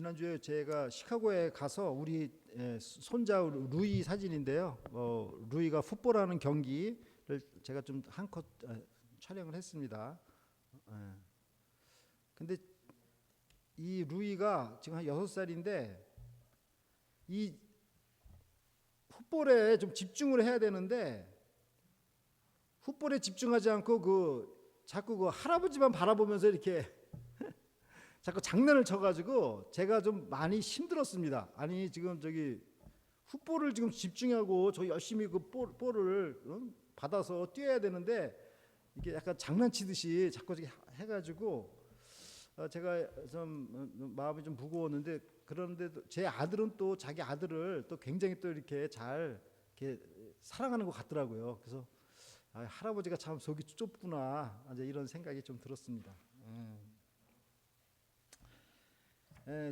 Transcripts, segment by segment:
지난주에 제가 시카고에 가서 우리 손자 루이 사진인데요. 루이가 풋볼하는 경기를 제가 좀 한 컷 촬영을 했습니다. 근데 이 루이가 지금 한 6살인데 이 풋볼에 좀 집중을 해야 되는데 풋볼에 집중하지 않고 자꾸 그 할아버지만 바라보면서 이렇게 자꾸 장난을 쳐가지고 제가 좀 많이 힘들었습니다. 아니 지금 저기 풋볼을 지금 집중하고 저 열심히 그 볼을 받아서 뛰어야 되는데 이게 약간 장난치듯이 자꾸 해가지고 제가 좀 마음이 좀 무거웠는데, 그런데 제 아들은 또 자기 아들을 또 굉장히 또 이렇게 잘 이렇게 사랑하는 것 같더라고요. 그래서 할아버지가 참 속이 좁구나 이제 이런 생각이 좀 들었습니다.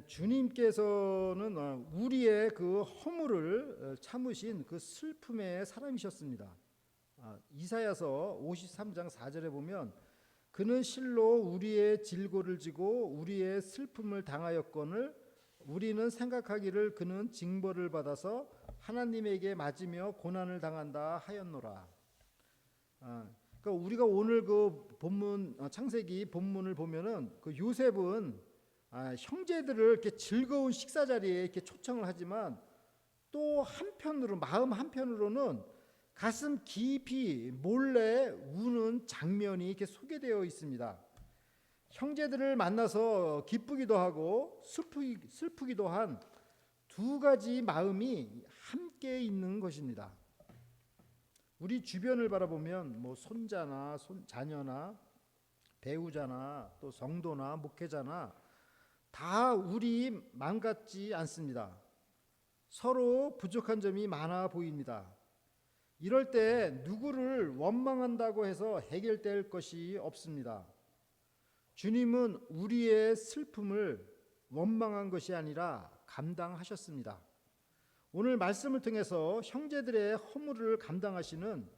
주님께서는 우리의 그 허물을 참으신 그 슬픔의 사람이셨습니다. 이사야서 53장 4절에 보면 그는 실로 우리의 질고를 지고 우리의 슬픔을 당하였거늘 우리는 생각하기를 그는 징벌을 받아서 하나님에게 맞으며 고난을 당한다 하였노라. 그러니까 우리가 오늘 그 본문 창세기 본문을 보면은 그 요셉은 형제들을 이렇게 즐거운 식사 자리에 이렇게 초청을 하지만 또 한편으로 마음 한편으로는 가슴 깊이 몰래 우는 장면이 이렇게 소개되어 있습니다. 형제들을 만나서 기쁘기도 하고 슬프기도 한 두 가지 마음이 함께 있는 것입니다. 우리 주변을 바라보면 뭐 손자나 자녀나 배우자나 또 성도나 목회자나 다 우리 맘 같지 않습니다. 서로 부족한 점이 많아 보입니다. 이럴 때 누구를 원망한다고 해서 해결될 것이 없습니다. 주님은 우리의 슬픔을 원망한 것이 아니라 감당하셨습니다. 오늘 말씀을 통해서 형제들의 허물을 감당하시는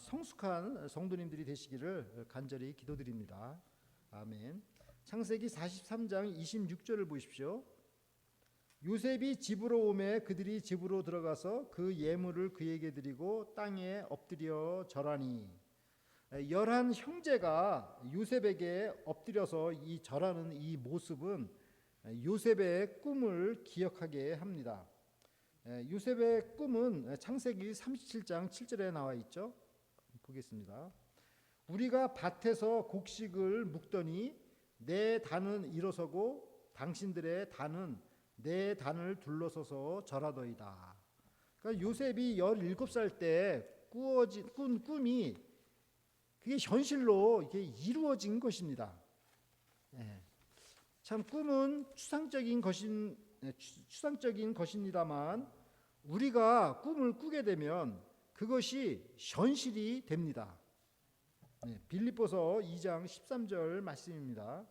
성숙한 성도님들이 되시기를 간절히 기도드립니다. 아멘. 창세기 43장 26절을 보십시오. 요셉이 집으로 오매 그들이 집으로 들어가서 그 예물을 그에게 드리고 땅에 엎드려 절하니. 11 형제가 요셉에게 엎드려서 이 절하는 이 모습은 요셉의 꿈을 기억하게 합니다. 요셉의 꿈은 창세기 37장 7절에 나와 있죠. 보겠습니다. 우리가 밭에서 곡식을 묵더니 내 단은 일어서고 당신들의 단은 내 단을 둘러서서 절하더이다. 그러니까 요셉이 17살 때 꾼 꿈이 그게 현실로 이게 이루어진 것입니다. 참 꿈은 추상적인 것입니다만 우리가 꿈을 꾸게 되면 그것이 현실이 됩니다. 빌립보서 2장 13절 말씀입니다.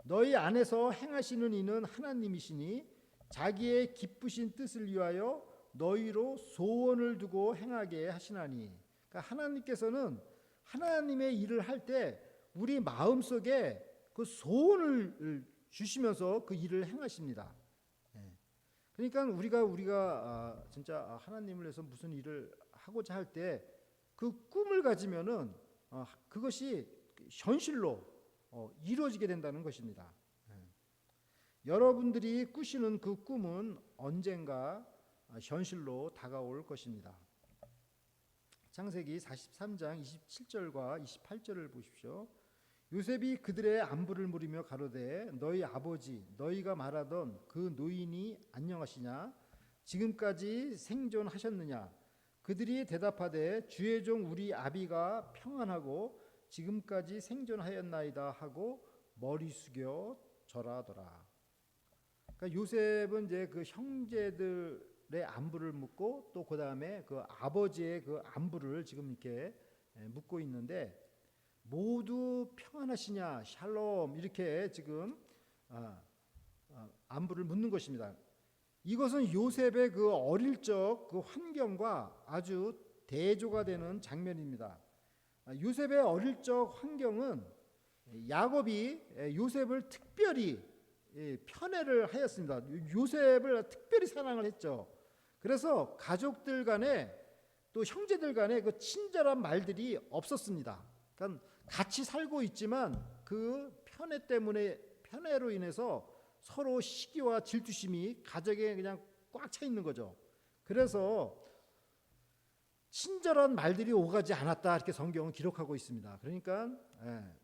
너희 안에서 행하시는 이는 하나님이시니 자기의 기쁘신 뜻을 위하여 너희로 소원을 두고 행하게 하시나니. 그러니까 하나님께서는 하나님의 일을 할 때 우리 마음속에 그 소원을 주시면서 그 일을 행하십니다. 그러니까 우리가 진짜 하나님을 위해서 무슨 일을 하고자 할 때 그 꿈을 가지면은 그것이 현실로 이루어지게 된다는 것입니다. 여러분들이 꾸시는 그 꿈은 언젠가 현실로 다가올 것입니다. 창세기 43장 27절과 28절을 보십시오. 요셉이 그들의 안부를 물으며 가로되 너희 아버지 너희가 말하던 그 노인이 안녕하시냐 지금까지 생존하셨느냐. 그들이 대답하되 주의 종 우리 아비가 평안하고 지금까지 생존하였나이다 하고 머리 숙여 절하더라. 그러니까 요셉은 이제 그 형제들의 안부를 묻고 또 그 다음에 그 아버지의 그 안부를 지금 이렇게 묻고 있는데 모두 평안하시냐 샬롬 이렇게 지금 안부를 묻는 것입니다. 이것은 요셉의 그 어릴 적 그 환경과 아주 대조가 되는 장면입니다. 요셉의 어릴 적 환경은 야곱이 요셉을 특별히 편애를 하였습니다. 요셉을 특별히 사랑을 했죠. 그래서 가족들 간에 또 형제들 간에 그 친절한 말들이 없었습니다. 그러니까 같이 살고 있지만 그 편애로 인해서 서로 시기와 질투심이 가정에 그냥 꽉 차 있는 거죠. 그래서 친절한 말들이 오가지 않았다 이렇게 성경은 기록하고 있습니다. 그러니까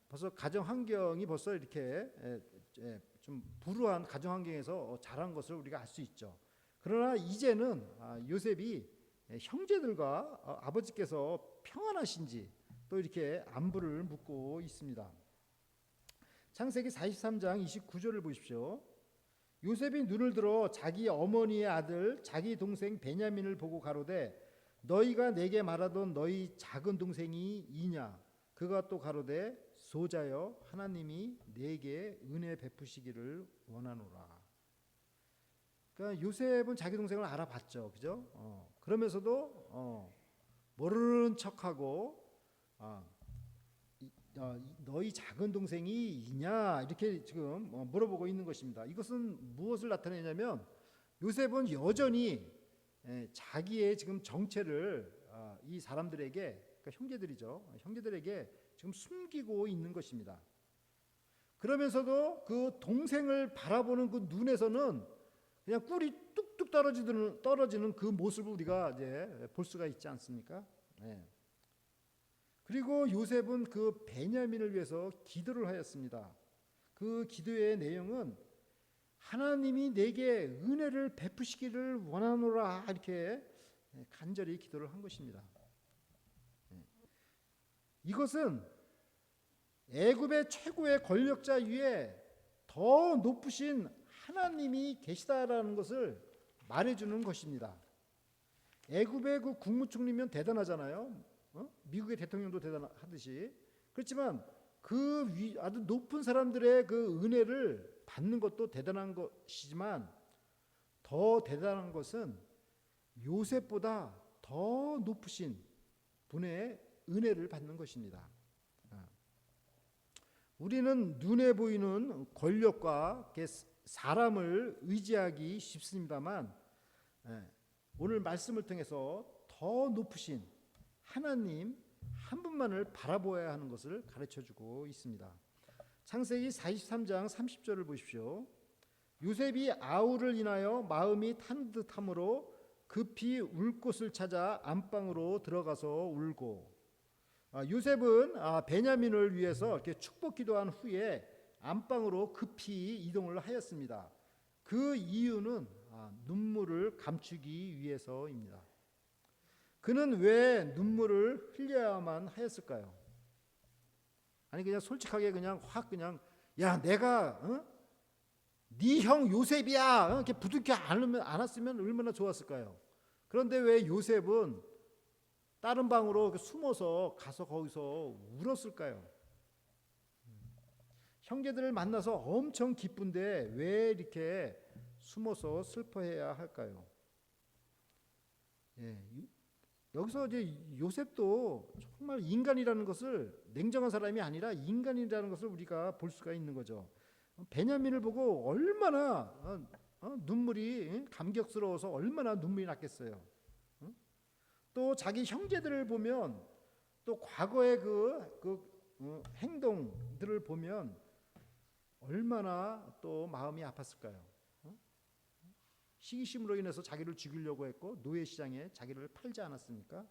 벌써 가정 환경이 벌써 이렇게 좀 불우한 가정 환경에서 자란 것을 우리가 알 수 있죠. 그러나 이제는 요셉이 형제들과 아버지께서 평안하신지 또 이렇게 안부를 묻고 있습니다. 창세기 43장 29절을 보십시오. 요셉이 눈을 들어 자기 어머니의 아들 자기 동생 베냐민을 보고 가로되 너희가 내게 말하던 너희 작은 동생이 이냐? 그가 또 가로되 소자여 하나님이 내게 은혜 베푸시기를 원하노라. 그러니까 요셉은 자기 동생을 알아봤죠, 그죠? 그러면서도 모르는 척하고 너희 작은 동생이 이냐 이렇게 지금 물어보고 있는 것입니다. 이것은 무엇을 나타내냐면 요셉은 여전히 자기의 지금 정체를 이 사람들에게, 그러니까 형제들이죠, 형제들에게 지금 숨기고 있는 것입니다. 그러면서도 그 동생을 바라보는 그 눈에서는 그냥 꿀이 뚝뚝 떨어지는 그 모습을 우리가 이제 볼 수가 있지 않습니까? 그리고 요셉은 그 베냐민을 위해서 기도를 하였습니다. 그 기도의 내용은 하나님이 내게 은혜를 베푸시기를 원하노라 이렇게 간절히 기도를 한 것입니다. 이것은 애굽의 최고의 권력자 위에 더 높으신 하나님이 계시다라는 것을 말해주는 것입니다. 애굽의 그 국무총리면 대단하잖아요. 미국의 대통령도 대단하듯이. 그렇지만 그 아주 높은 사람들의 그 은혜를 받는 것도 대단한 것이지만 더 대단한 것은 요셉보다 더 높으신 분의 은혜를 받는 것입니다. 우리는 눈에 보이는 권력과 사람을 의지하기 쉽습니다만 오늘 말씀을 통해서 더 높으신 하나님 한 분만을 바라보아야 하는 것을 가르쳐주고 있습니다. 창세기 43장 30절을 보십시오. 요셉이 아우를 인하여 마음이 탄 듯함으로 급히 울 곳을 찾아 안방으로 들어가서 울고, 요셉은 베냐민을 위해서 이렇게 축복 기도한 후에 안방으로 급히 이동을 하였습니다. 그 이유는 눈물을 감추기 위해서입니다. 그는 왜 눈물을 흘려야만 하였을까요? 아니 그냥 솔직하게 그냥 확 그냥 야 내가 네 형 요셉이야 이렇게 부둥켜 안았으면 얼마나 좋았을까요? 그런데 왜 요셉은 다른 방으로 숨어서 가서 거기서 울었을까요? 형제들을 만나서 엄청 기쁜데 왜 이렇게 숨어서 슬퍼해야 할까요? 여기서 이제 요셉도 정말 인간이라는 것을, 냉정한 사람이 아니라 인간이라는 것을 우리가 볼 수가 있는 거죠. 베냐민을 보고 얼마나 눈물이 감격스러워서 얼마나 눈물이 났겠어요. 또 자기 형제들을 보면 또 과거의 그 행동들을 보면 얼마나 또 마음이 아팠을까요? 시기심으로 인해서 자기를 죽이려고 했고 노예 시장에 자기를 팔지 않았습니까?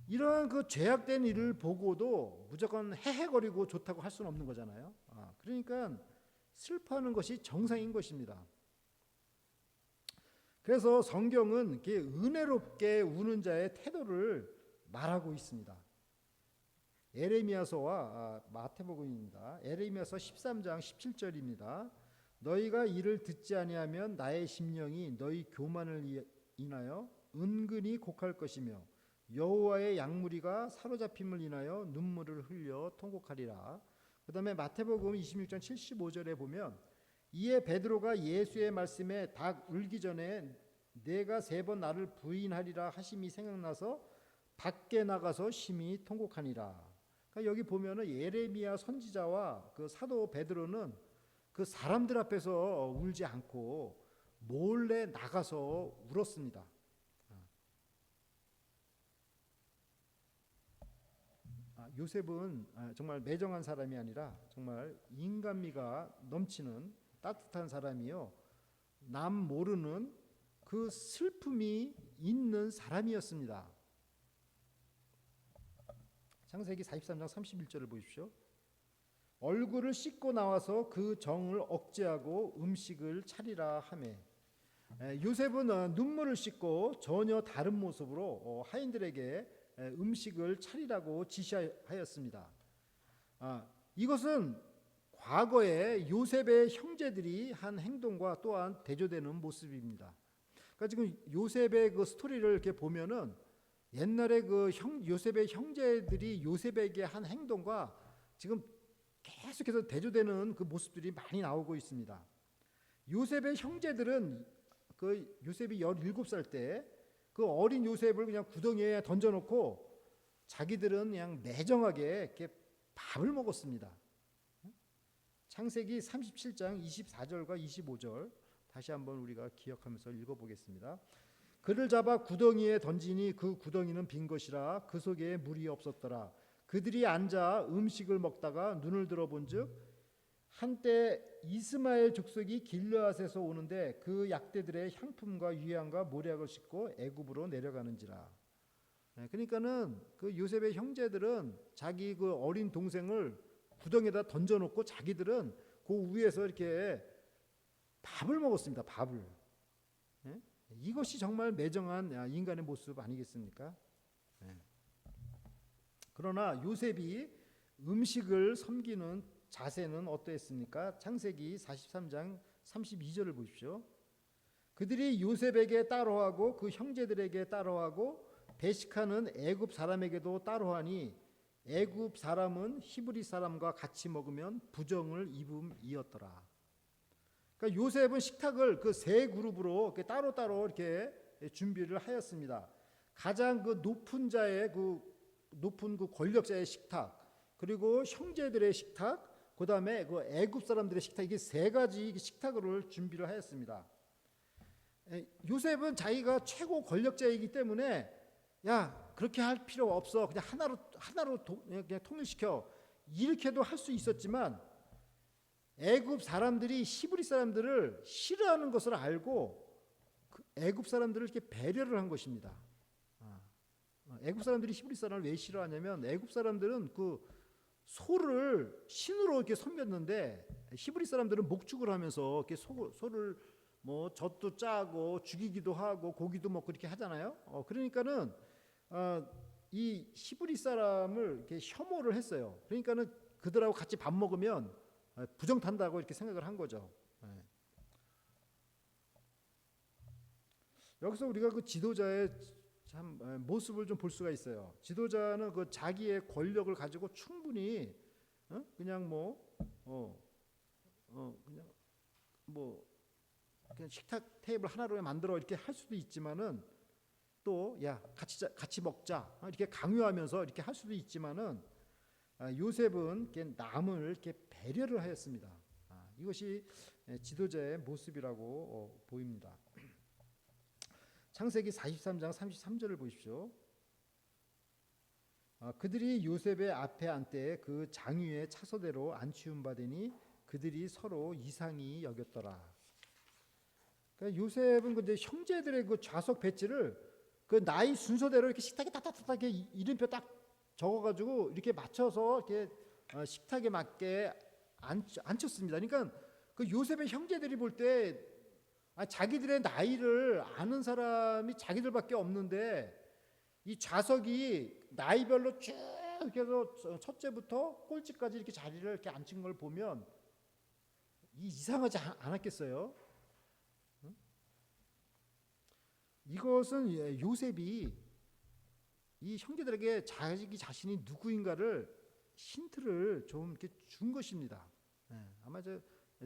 이러한 그 죄악된 일을 보고도 무조건 헤헤거리고 좋다고 할 수는 없는 거잖아요. 그러니까 슬퍼하는 것이 정상인 것입니다. 그래서 성경은 이렇게 은혜롭게 우는 자의 태도를 말하고 있습니다. 에레미야서와 마태복음입니다. 에레미야서 13장 17절입니다. 너희가 이를 듣지 아니하면 나의 심령이 너희 교만을 인하여 은근히 곡할 것이며 여호와의 양무리가 사로잡힘을 인하여 눈물을 흘려 통곡하리라. 그 다음에 마태복음 26장 75절에 보면 이에 베드로가 예수의 말씀에 닭 울기 전에 내가 3번 나를 부인하리라 하심이 생각나서 밖에 나가서 심히 통곡하니라. 그러니까 여기 보면은 예레미야 선지자와 그 사도 베드로는 그 그 사람들 앞에서 울지 않고 몰래 나가서 울었습니다. 요셉은 정말 매정한 사람이 아니라 정말 인간미가 넘치는 따뜻한 사람이요, 남 모르는 그 슬픔이 있는 사람이었습니다. 창세기 43장 31절을 보십시오. 얼굴을 씻고 나와서 그 정을 억제하고 음식을 차리라 하매. 요셉은 눈물을 씻고 전혀 다른 모습으로 하인들에게 음식을 차리라고 지시하였습니다. 이것은 과거에 요셉의 형제들이 한 행동과 또한 대조되는 모습입니다. 그러니까 지금 요셉의 그 스토리를 이렇게 보면은 옛날에 요셉의 형제들이 요셉에게 한 행동과 지금 계속해서 대조되는 그 모습들이 많이 나오고 있습니다. 요셉의 형제들은 그 요셉이 17살 때 그 어린 요셉을 그냥 구덩이에 던져놓고 자기들은 그냥 매정하게 이렇게 밥을 먹었습니다. 창세기 37장 24절과 25절 다시 한번 우리가 기억하면서 읽어보겠습니다. 그를 잡아 구덩이에 던지니 그 구덩이는 빈 것이라 그 속에 물이 없었더라. 그들이 앉아 음식을 먹다가 눈을 들어본즉 한때 이스마엘 족속이 길르앗에서 오는데 그 약대들의 향품과 유향과 모략을 싣고 애굽으로 내려가는지라. 그러니까는 그 요셉의 형제들은 자기 그 어린 동생을 구덩이에다 던져놓고 자기들은 그 위에서 이렇게 밥을 먹었습니다. 밥을. 이것이 정말 매정한 인간의 모습 아니겠습니까? 그러나 요셉이 음식을 섬기는 자세는 어떠했습니까? 창세기 43장 32절을 보십시오. 그들이 요셉에게 따로하고 그 형제들에게 따로하고 배식하는 애굽 사람에게도 따로하니 애굽 사람은 히브리 사람과 같이 먹으면 부정을 입음이었더라. 그러니까 요셉은 식탁을 그 세 그룹으로 이렇게 따로따로 이렇게 준비를 하였습니다. 가장 그 높은 자의 그 높은 그 권력자의 식탁, 그리고 형제들의 식탁, 그 다음에 그 애굽 사람들의 식탁, 이게 세 가지 식탁을 준비를 하였습니다. 요셉은 자기가 최고 권력자이기 때문에 야 그렇게 할 필요 없어, 그냥 하나로 그냥 통일시켜, 이렇게도 할 수 있었지만 애굽 사람들이 히브리 사람들을 싫어하는 것을 알고 애굽 사람들을 이렇게 배려를 한 것입니다. 애굽 사람들이 히브리 사람을 왜 싫어하냐면 애굽 사람들은 그 소를 신으로 이렇게 섬겼는데 히브리 사람들은 목축을 하면서 이렇게 소를 뭐 젖도 짜고 죽이기도 하고 고기도 먹고 이렇게 하잖아요. 그러니까는 이 히브리 사람을 이렇게 혐오를 했어요. 그러니까는 그들하고 같이 밥 먹으면 부정 탄다고 이렇게 생각을 한 거죠. 여기서 우리가 그 지도자의 참 모습을 좀 볼 수가 있어요. 지도자는 그 자기의 권력을 가지고 충분히 그냥 그냥 식탁 테이블 하나로 만들어 이렇게 할 수도 있지만은 또 야 같이 먹자 이렇게 강요하면서 이렇게 할 수도 있지만은 요셉은 이렇게 남을 이렇게 배려를 하였습니다. 이것이 지도자의 모습이라고 보입니다. 창세기 43장 33절을 보십시오. 그들이 요셉의 앞에 앉되 그 장위의 차서대로 안 치운 바되니 그들이 서로 이상히 여겼더라. 그러니까 요셉은 근데 형제들의 그 좌석 배치를 그 나이 순서대로 이렇게 식탁에 딱딱딱하게 이름표 딱 적어가지고 이렇게 맞춰서 이렇게 식탁에 맞게 앉혔습니다. 그러니까 그 요셉의 형제들이 볼 때 자기들의 나이를 아는 사람이 자기들밖에 없는데 이 좌석이 나이별로 쭉 이렇게 해서 첫째부터 꼴찌까지 이렇게 자리를 이렇게 앉힌 걸 보면 이상하지 않았겠어요? 이것은 요셉이 이 형제들에게 자기 자신이 누구인가를 힌트를 좀 이렇게 준 것입니다. 아마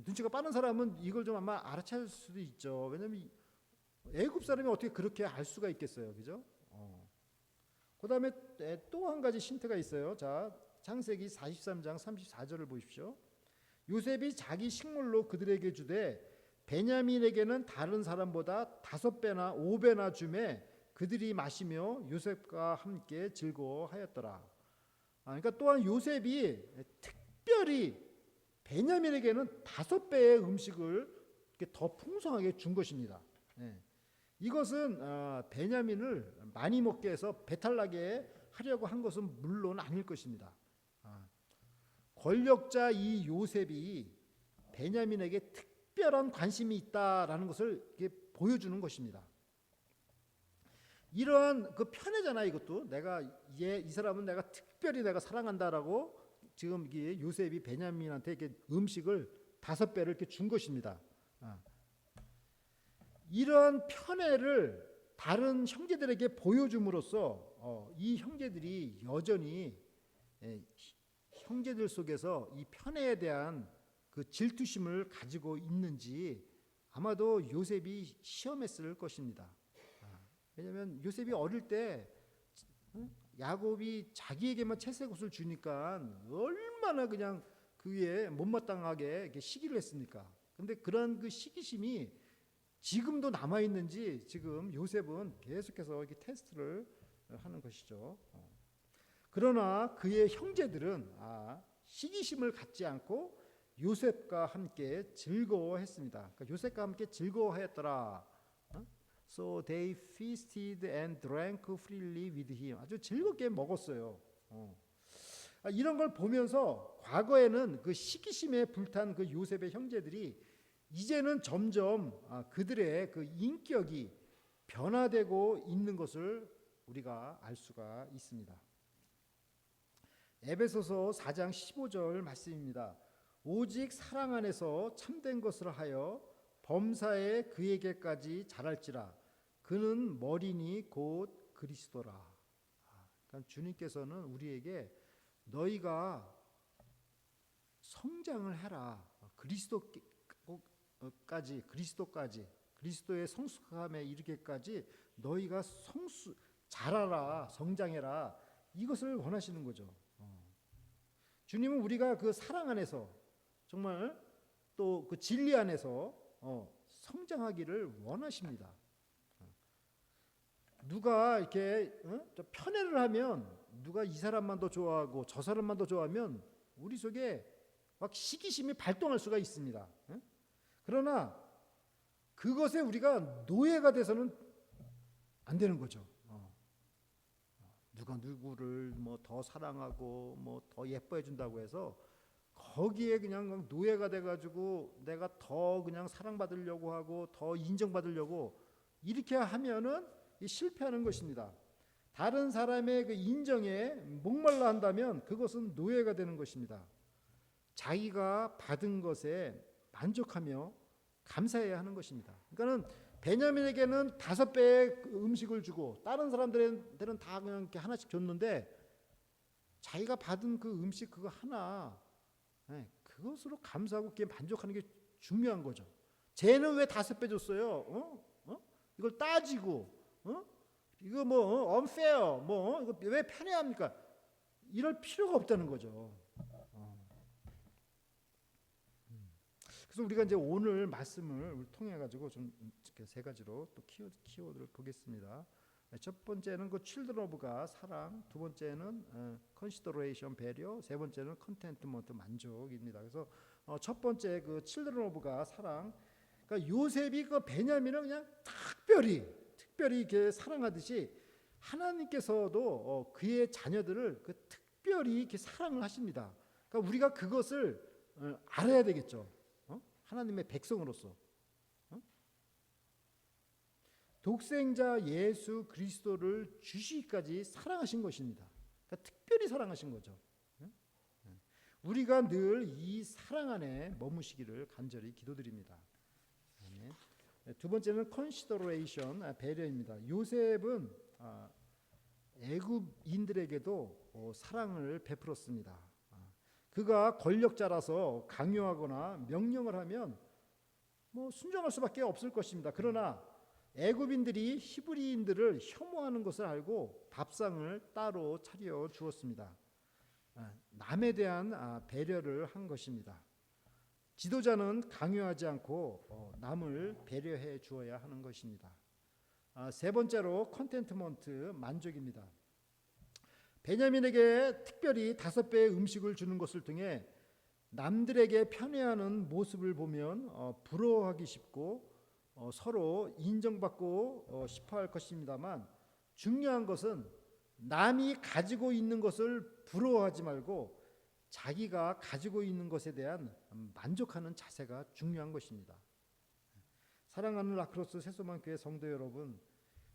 눈치가 빠른 사람은 이걸 좀 아마 알아챌 수도 있죠. 왜냐하면 애굽 사람이 어떻게 그렇게 알 수가 있겠어요, 그죠? 그다음에 또 한 가지 힌트가 있어요. 자, 창세기 43장 34절을 보십시오. 요셉이 자기 식물로 그들에게 주되 베냐민에게는 다른 사람보다 5배나 5배나 주매 그들이 마시며 요셉과 함께 즐거워하였더라. 그러니까 또한 요셉이 특별히 베냐민에게는 5배의 음식을 이렇게 더 풍성하게 준 것입니다. 이것은 베냐민을 많이 먹게 해서 배탈 나게 하려고 한 것은 물론 아닐 것입니다. 권력자 이 요셉이 베냐민에게 특별한 관심이 있다라는 것을 보여주는 것입니다. 이러한 그 편애잖아. 이것도 내가 이 사람은 내가 특별히 내가 사랑한다라고 지금 요셉이 베냐민한테 이렇게 음식을 5배를 이렇게 준 것입니다. 이러한 편애를 다른 형제들에게 보여줌으로써 이 형제들이 여전히 형제들 속에서 이 편애에 대한 그 질투심을 가지고 있는지 아마도 요셉이 시험했을 것입니다. 왜냐하면 요셉이 어릴 때 야곱이 자기에게만 채색 옷을 주니까 얼마나 그냥 그 위에 못마땅하게 시기를 했습니까? 그런데 그런 그 시기심이 지금도 남아 있는지 지금 요셉은 계속해서 이렇게 테스트를 하는 것이죠. 그러나 그의 형제들은 시기심을 갖지 않고 요셉과 함께 즐거워했습니다. 그러니까 요셉과 함께 즐거워하였더라. So they feasted and drank freely with him. 아주 즐겁게 먹었어요. 이런 걸 보면서 과거에는 그 시기심에 불탄 그 요셉의 형제들이 이제는 점점 그들의 그 인격이 변화되고 있는 것을 우리가 알 수가 있습니다. 에베소서 4장 15절 말씀입니다. 오직 사랑 안에서 참된 것을 하여 범사에 그에게까지 자랄지라. 그는 머리니 곧 그리스도라. 그러니까 주님께서는 우리에게 너희가 성장을 해라. 그리스도까지 그리스도의 성숙함에 이르게까지 너희가 자라라, 성장해라. 이것을 원하시는 거죠. 주님은 우리가 그 사랑 안에서 정말 또 그 진리 안에서 성장하기를 원하십니다. 누가 이렇게 편애를 하면 누가 이 사람만 더 좋아하고 저 사람만 더 좋아하면 우리 속에 막 시기심이 발동할 수가 있습니다. 그러나 그것에 우리가 노예가 돼서는 안 되는 거죠. 누가 누구를 뭐 더 사랑하고 뭐 더 예뻐해 준다고 해서 거기에 그냥 노예가 돼가지고 내가 더 그냥 사랑받으려고 하고 더 인정받으려고 이렇게 하면은 실패하는 것입니다. 다른 사람의 그 인정에 목말라 한다면 그것은 노예가 되는 것입니다. 자기가 받은 것에 만족하며 감사해야 하는 것입니다. 그러니까는 베냐민에게는 5배의 음식을 주고 다른 사람들한테는 다 그냥 이렇게 하나씩 줬는데 자기가 받은 그 음식 그거 하나 그것으로 감사하고 그게 만족하는 게 중요한 거죠. 쟤는 왜 5배 줬어요? 이걸 따지고 이거 뭐 unfair 이거 왜 편애합니까? 이럴 필요가 없다는 거죠. 그래서 우리가 이제 오늘 말씀을 통해 가지고 좀 3가지로 또 키워드를 보겠습니다. 첫 번째는 그 children of가 사랑, 두 번째는 consideration 배려, 세 번째는 contentment 만족입니다. 그래서 첫 번째 그 children of가 사랑, 그러니까 요셉이 그 베냐민을 그냥 특별히 이렇게 사랑하듯이 하나님께서도 그의 자녀들을 그 특별히 이렇게 사랑을 하십니다. 그러니까 우리가 그것을 알아야 되겠죠. 하나님의 백성으로서 독생자 예수 그리스도를 주시기까지 사랑하신 것입니다. 그러니까 특별히 사랑하신 거죠. 우리가 늘 이 사랑 안에 머무시기를 간절히 기도드립니다. 두 번째는 consideration 배려입니다. 요셉은 애굽인들에게도 사랑을 베풀었습니다. 그가 권력자라서 강요하거나 명령을 하면 뭐 순종할 수밖에 없을 것입니다. 그러나 애굽인들이 히브리인들을 혐오하는 것을 알고 밥상을 따로 차려 주었습니다. 남에 대한 배려를 한 것입니다. 지도자는 강요하지 않고 남을 배려해 주어야 하는 것입니다. 세 번째로 컨텐트먼트, 만족입니다. 베냐민에게 특별히 5배의 음식을 주는 것을 통해 남들에게 편애하는 모습을 보면 부러워하기 쉽고 서로 인정받고 싶어할 것입니다만, 중요한 것은 남이 가지고 있는 것을 부러워하지 말고 자기가 가지고 있는 것에 대한 만족하는 자세가 중요한 것입니다. 사랑하는 라크로스 새소만교회 성도 여러분,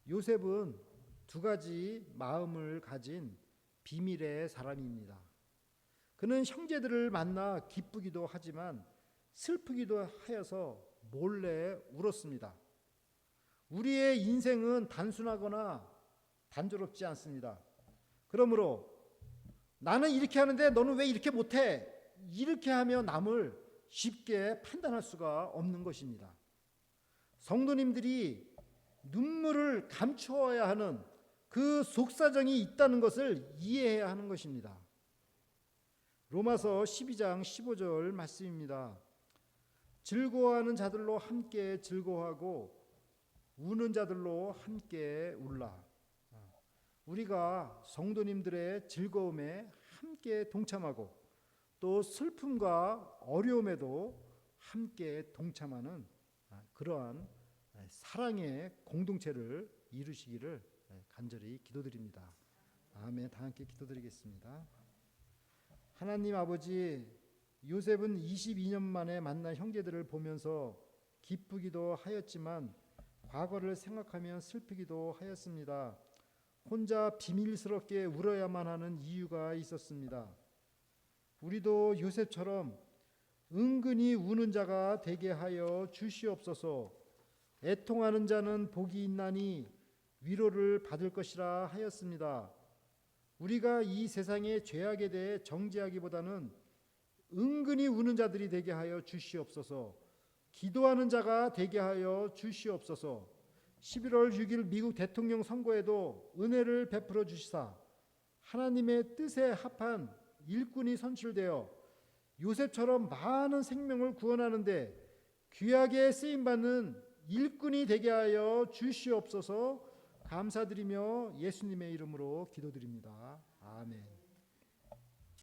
요셉은 2가지 마음을 가진 비밀의 사람입니다. 그는 형제들을 만나 기쁘기도 하지만 슬프기도 하여서 몰래 울었습니다. 우리의 인생은 단순하거나 단조롭지 않습니다. 그러므로 나는 이렇게 하는데 너는 왜 이렇게 못해? 이렇게 하며 남을 쉽게 판단할 수가 없는 것입니다. 성도님들이 눈물을 감추어야 하는 그 속사정이 있다는 것을 이해해야 하는 것입니다. 로마서 12장 15절 말씀입니다. 즐거워하는 자들로 함께 즐거워하고 우는 자들로 함께 울라. 우리가 성도님들의 즐거움에 함께 동참하고 또 슬픔과 어려움에도 함께 동참하는 그러한 사랑의 공동체를 이루시기를 간절히 기도드립니다. 아멘. 다 함께 기도드리겠습니다. 하나님 아버지, 요셉은 22년 만에 만난 형제들을 보면서 기쁘기도 하였지만 과거를 생각하면 슬프기도 하였습니다. 혼자 비밀스럽게 울어야만 하는 이유가 있었습니다. 우리도 요셉처럼 은근히 우는 자가 되게 하여 주시옵소서. 애통하는 자는 복이 있나니 위로를 받을 것이라 하였습니다. 우리가 이 세상의 죄악에 대해 정죄하기보다는 은근히 우는 자들이 되게 하여 주시옵소서. 기도하는 자가 되게 하여 주시옵소서. 11월 6일 미국 대통령 선거에도 은혜를 베풀어 주시사 하나님의 뜻에 합한 일꾼이 선출되어 요셉처럼 많은 생명을 구원하는데 귀하게 쓰임받는 일꾼이 되게 하여 주시옵소서. 감사드리며 예수님의 이름으로 기도드립니다. 아멘.